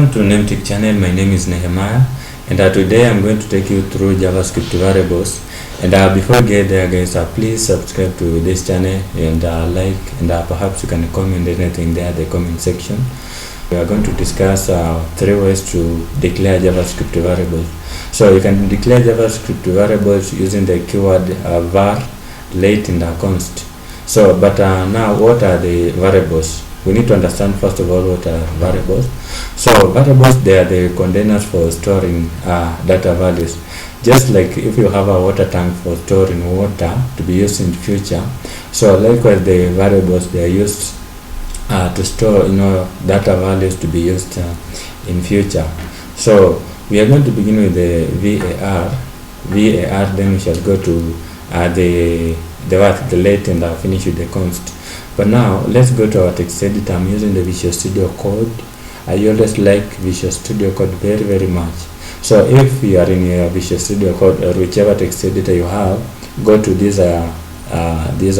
Welcome to NameTech channel. My name is Nehemiah, and today I'm going to take you through JavaScript variables. And before we get there, guys, please subscribe to this channel and like, and perhaps you can comment anything there in the comment section. We are going to discuss 3 ways to declare JavaScript variables. So you can declare JavaScript variables using the keyword var, late, and const. So, but now what are the variables? We need to understand first of all what are variables. So variables, they are the containers for storing data values. Just like if you have a water tank for storing water to be used in the future, so likewise the variables, they are used to store data values to be used in future. So we are going to begin with the var, then we shall go to the late, and finish with the const. But now let's go to our text editor. I'm using the Visual Studio Code. I always like Visual Studio Code very much. So if you are in your Visual Studio Code or whichever text editor you have, go to this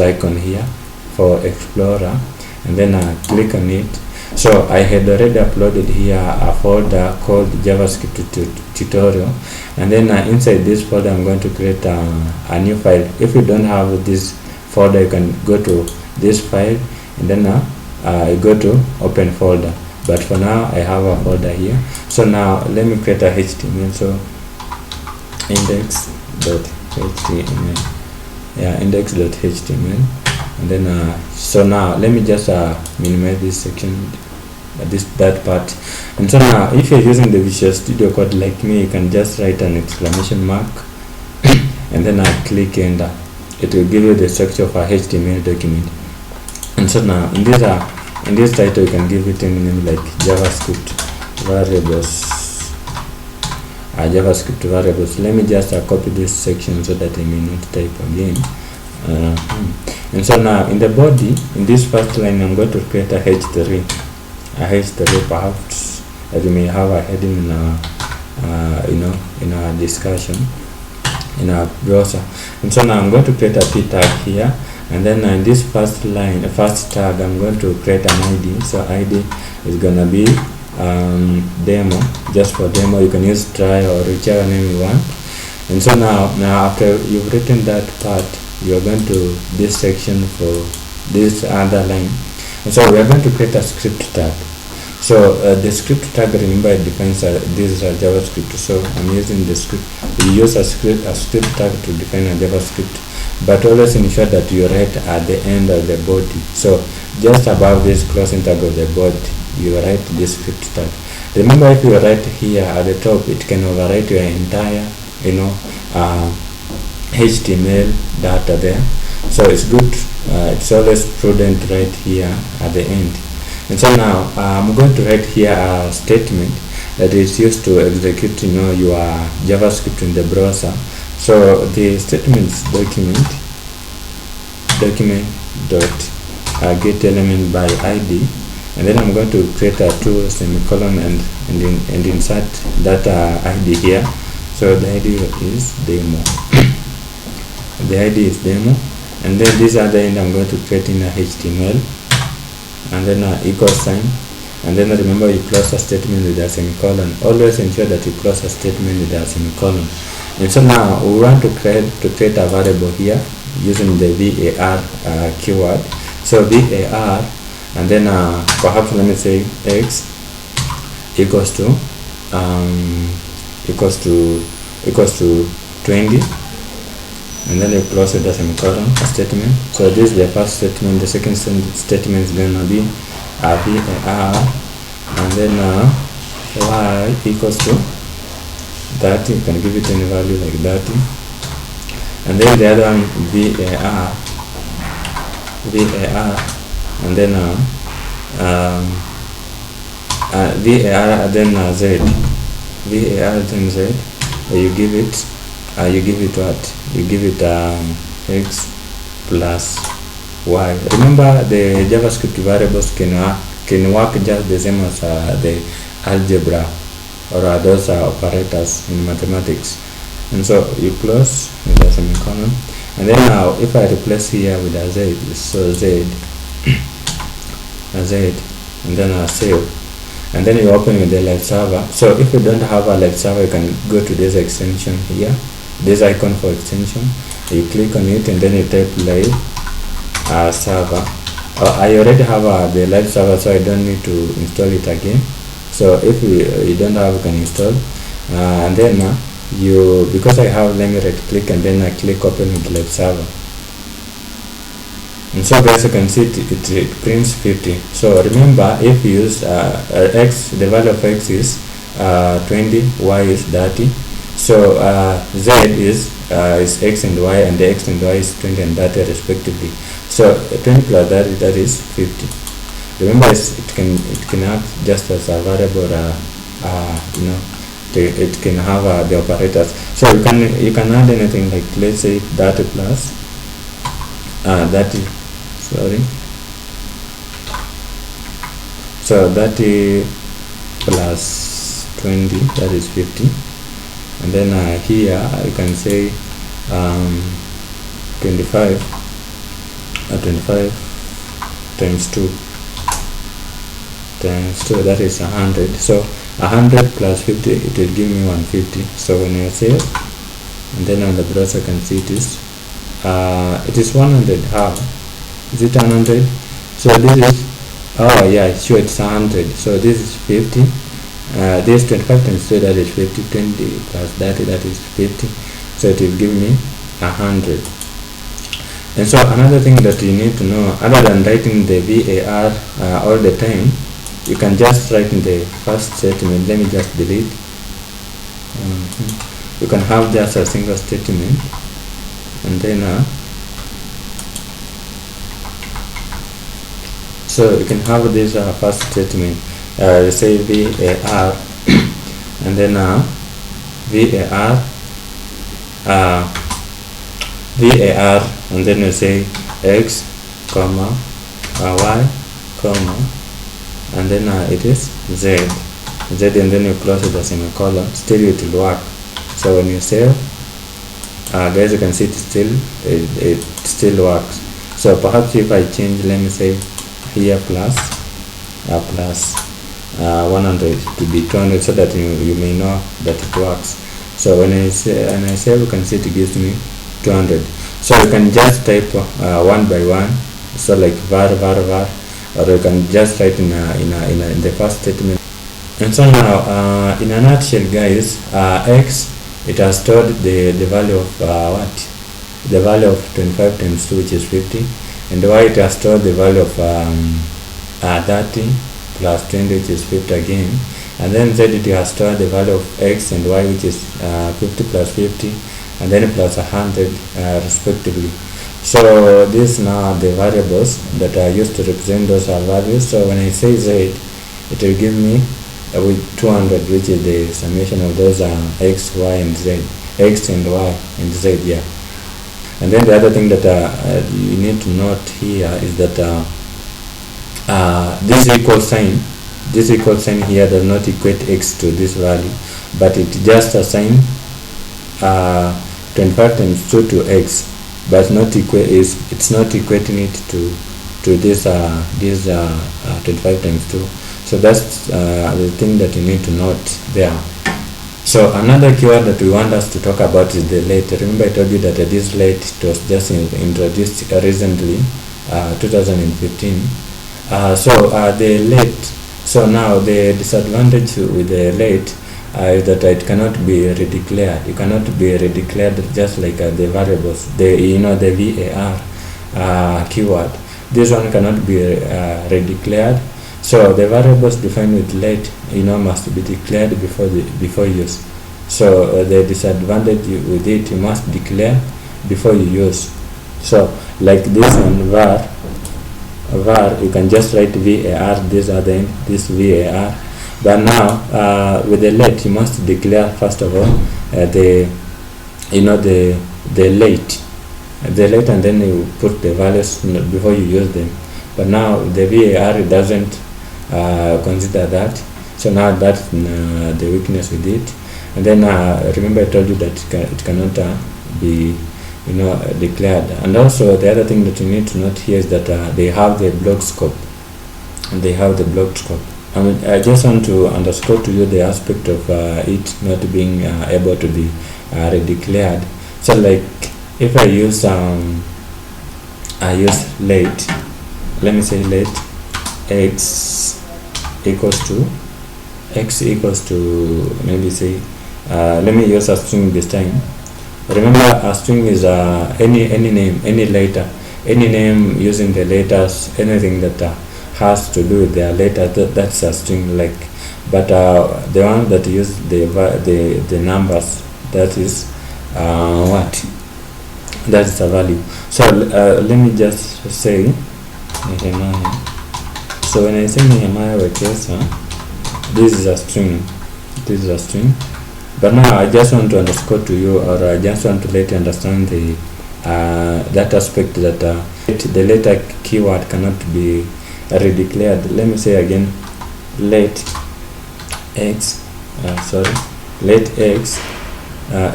icon here for Explorer, and then click on it. So I had already uploaded here a folder called JavaScript tutorial, and then inside this folder I'm going to create a new file. If you don't have this folder, you can go to this file and then I go to open folder, but for now I have a folder here. So now let me create a HTML. So index.html, and then so now let me just minimize this section, that part. And so now if you're using the Visual Studio Code like me, you can just write an exclamation mark and then click enter. It will give you the structure of a HTML document. And so now in this title you can give it any name like JavaScript variables. Let me just copy this section so that I may not type again. And so now in the body, in this first line, I'm going to create a H3. Perhaps as you may have a heading in our discussion in our browser. And so now I'm going to create a p tag here, and then in this first tag I'm going to create an ID. So ID is gonna be demo, just for demo. You can use try or whichever name you want. And so now after you've written that part, you are going to this section for this other line. And so we are going to create a script tag. So the script tag, remember, it defines this JavaScript. So I'm using the script. We use a script tag to define a JavaScript, but always ensure that you write at the end of the body. So just above this closing tag of the body, you write this script tag. Remember, if you write here at the top, it can overwrite your entire HTML data there. So it's good, it's always prudent right here at the end. And so now I'm going to write here a statement that is used to execute your JavaScript in the browser. So the statements document dot get element by ID, and then I'm going to create a 2 semicolon and insert that ID here. So the ID is demo. The ID is demo, and then this other end I'm going to create in a HTML, and then equal sign, and then remember you close a statement with a semicolon. Always ensure that you close a statement with a semicolon. And so now we want to create a variable here using the var keyword. So var, and then perhaps let me say x equals to 20, and then you close with a semicolon, a statement. So this is the first statement. The second statement is gonna be var, and then y equals to 30. You can give it any value like 30, and then the other one var, and then var, then z, then z. You give it what? You give it x plus y. Remember, the JavaScript variables can work just the same as the algebra or those operators in mathematics. And so you close with a semicolon, and then now if I replace here with a z, so z, and then save. and then you open with the live server. So if you don't have a live server, you can go to this extension here, this icon for extension. You click on it and then you type live server. I already have the live server, so I don't need to install it again. So if you don't have, you can install, and then because I have, let me right click and then I click open with live server. And so guys, you can see it prints 50. So remember, if you use x, the value of x is 20, y is 30. So z is x and y, and the x and y is 20 and 30 respectively. So 20 plus 30, that is 50. Remember, it can act just as a variable, it can have the operators. So you can add anything, like let's say 30 plus 30. Sorry. So 30 plus 20, that is 50. And then here you can say 25 times 2 times 2, that is 100. So 100 plus 50, it will give me 150. So when I save, and then on the browser you can see it is 100. How is it 100? So this is, oh yeah, sure, it's 100. So this is 50. This 25 times 2, that is 50. 20 plus 30, that is 50. So it will give me 100. And so another thing that you need to know, other than writing the var all the time, you can just write in the first statement. Let me just delete. You can have just a single statement, and then so you can have this first statement, say var and then var and then you say x comma y comma, and then it is z, and then you close it as semicolon. Still it will work. So when you save, guys, you can see it still works. So perhaps if I change, let me say here plus 100 to be 200, so that you may know that it works. So when I save, you can see it gives me 200. So you can just type one by one, so like var, or you can just write in the first statement. And so now in a nutshell, guys, x, it has stored the value of the value of 25 times 2, which is 50, and y, it has stored the value of 30 plus 20, which is 50 again, and then z, it has stored the value of x and y, which is 50 plus 50, and then plus 100 respectively. So these now are the variables that are used to represent those values. So when I say z, it will give me with 200, which is the summation of those x, y, and z, x and y and z, yeah. And then the other thing that you need to note here is that this equal sign here does not equate x to this value, but it just assign 25 times 2 to x, but it's not equating it to this 25 times 2. So that's the thing that you need to note there. So another keyword that we want us to talk about is the late. Remember I told you that this late, it was just introduced recently, 2015. So the late, so now the disadvantage with the late is that it cannot be redeclared. You cannot be redeclared just like the variables, the var keyword. This one cannot be redeclared. So the variables defined with late, must be declared before use. So the disadvantage with it, you must declare before you use. So like this one, var, you can just write var, this var. But now with the late, you must declare first of all the late, and then you put the values before you use them. But now the var doesn't consider that. So now that's the weakness with it. And then remember I told you that it cannot be declared. And also the other thing that you need to note here is that they have the block scope. I just want to underscore to you the aspect of it not being able to be redeclared. So like if I use late, let me say late x equals to maybe say let me use a string this time. Remember, a string is any name, any letter, any name using the letters, anything that has to do with their letter, that's a string. Like, but the one that use the numbers, that is what? That is a value. So let me just say Nehemiah. So when I say Nehemiah Wekesa, this is a string. This is a string. But now I just want to underscore to you, or I just want to let you understand the that aspect that the letter keyword cannot be redeclared. Let me say again, let x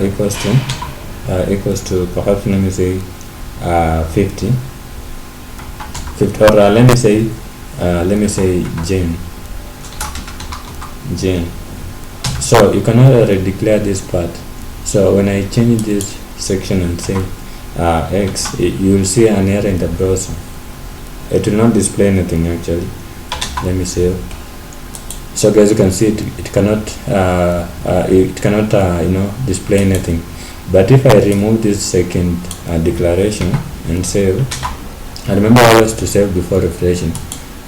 equals to perhaps, let me say 50, or let me say Jane. So you cannot redeclare this part. So when I change this section and say x, you will see an error in the browser. It will not display anything actually. Let me save. So guys, you can see it cannot display anything. But if I remove this second declaration and save, and remember always to save before refreshing,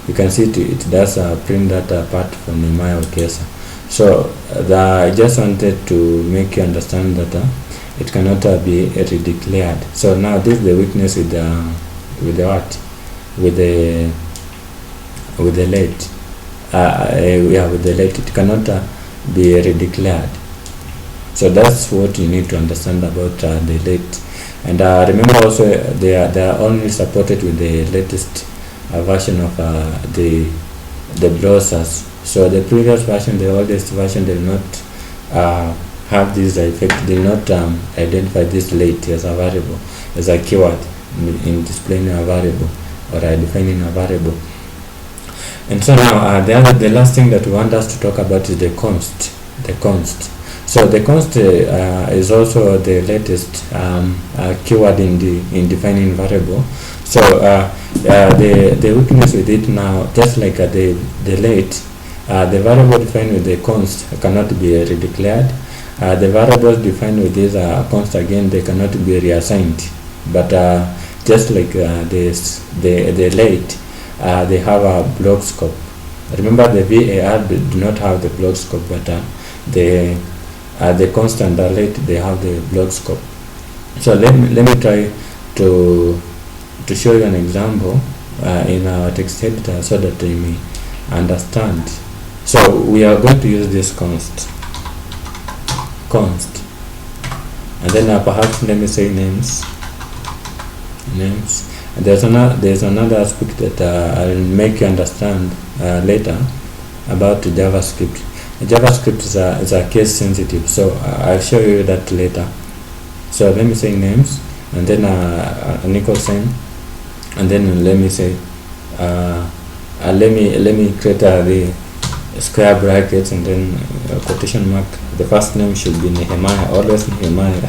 you can see it does print that part from Nehemiah Wekesa. So I just wanted to make you understand that it cannot be redeclared. So now this is the weakness with the what? With the late. With the late, it cannot be redeclared. So that's what you need to understand about the late. And remember also they are only supported with the latest version of the browsers. So the previous version, the oldest version, they will not have this effect. They will not identify this late as a variable, as a keyword in displaying a variable or defining a variable. And so now the last thing that we want us to talk about is the const. So the const is also the latest keyword in defining variable. So the weakness with it now, just like the late, the variable defined with the const cannot be redeclared. The variables defined with this const, again, they cannot be reassigned. But just like the late, they have a block scope. Remember, the VAR do not have the block scope, but the const and the late, they have the block scope. So let me try to show you an example in our text editor so that you may understand. So we are going to use this const, and then perhaps let me say names. And there's another aspect that I'll make you understand later about JavaScript. JavaScript is a case sensitive, so I'll show you that later. So let me say names, and then an equal sign, and then let me say let me create the square brackets, and then quotation mark. The first name should be Nehemiah, always Nehemiah.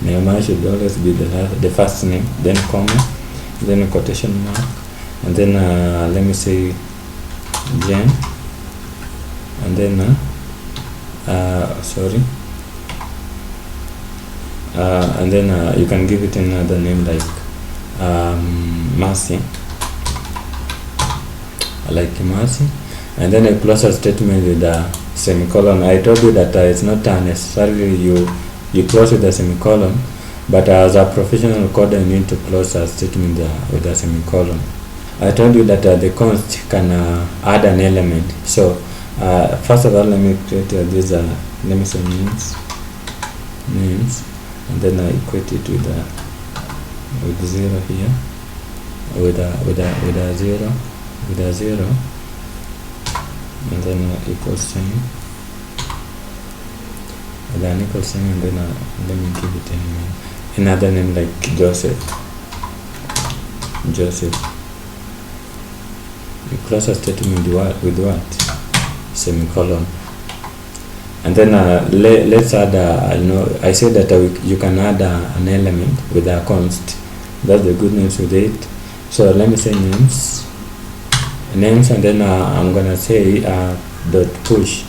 Nehemiah should always be the first name, then comma, then a quotation mark, and then let me say Jen, and then and then you can give it another name like Mercy, and then a closer statement with a semicolon. I told you that it's not necessarily you close with a semicolon, but as a professional coder, you need to close a statement with a semicolon. I told you that the const can add an element. So first of all, let me create this. Let me say names, and then I equate it with 0 here, with a zero, and then equal sign, with an equal sign, and then let me give it another name like Joseph. You close a statement with what? semicolon. And then let's add I said that you can add an element with a const. That's the good news with it. So let me say names, and then I'm gonna say dot push.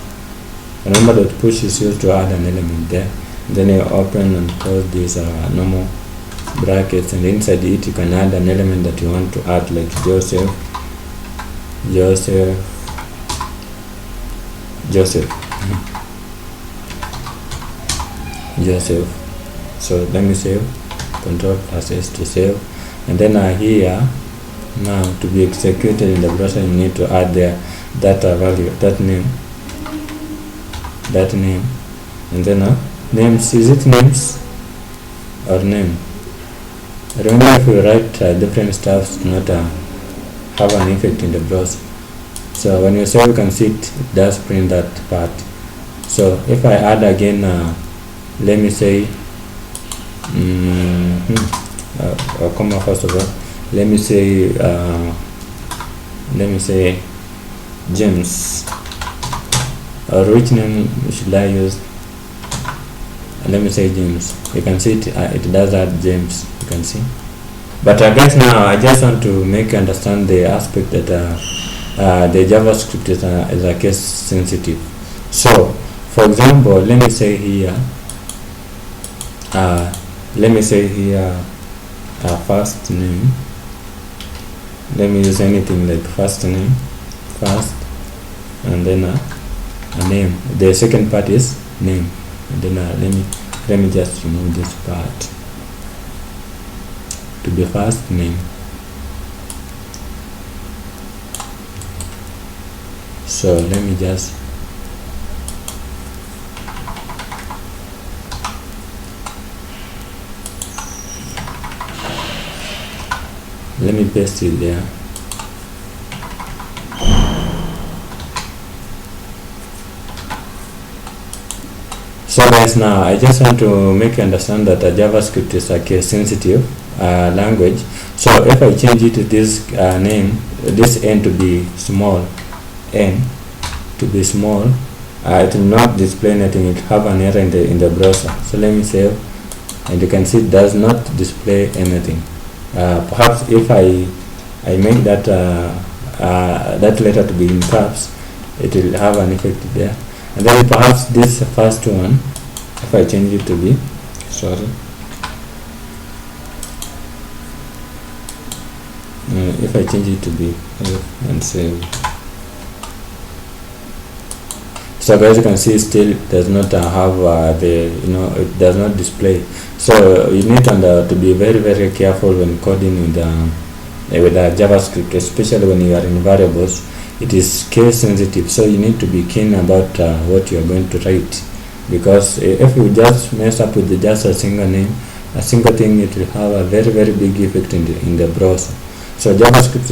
Remember that push is used to add an element there. Then you open and close these normal brackets, and inside it you can add an element that you want to add, like Joseph. So let me save, Control plus S to save, and then here now to be executed in the browser you need to add there that value, that name, and then names. Is it names or name? Remember, if you write different stuff, do not have an effect in the browser. So when you save, you can see it does print that part. So if I add again, let me say comma first of all. Let me say James, or which name should I use? Let me say James. You can see it does add James, you can see. But guys, now I just want to make you understand the aspect that the JavaScript is a case sensitive. So for example, let me say here first name. Let me use anything like first name, and then a name. The second part is name, and then let me just remove this part to be first name. So let me just paste it there. So guys, now I just want to make you understand that JavaScript is a case sensitive language. So if I change it to this name, this n to be small, it will not display anything. It have an error in the browser. So let me save, and you can see it does not display anything. Perhaps if I make that that letter to be in caps, it will have an effect there. And then perhaps this first one, if I change it to be, if I change it to be and save. So guys, you can see still does not have it does not display. So you need to be very careful when coding with JavaScript, especially when you are in variables. It is case sensitive, so you need to be keen about what you are going to write, because if you just mess up with just a single name, a single thing, it will have a very big effect in the browser. So JavaScript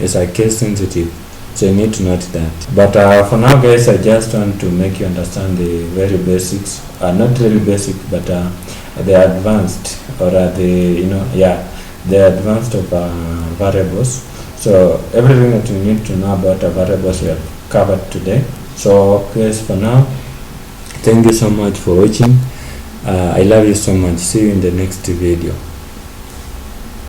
is a case sensitive, so you need to note that. But for now guys, I just want to make you understand the very basics, not really basic, but the advanced, or the advanced of variables. So everything that you need to know about variables we have covered today. So guys, for now, thank you so much for watching. I love you so much. See you in the next video.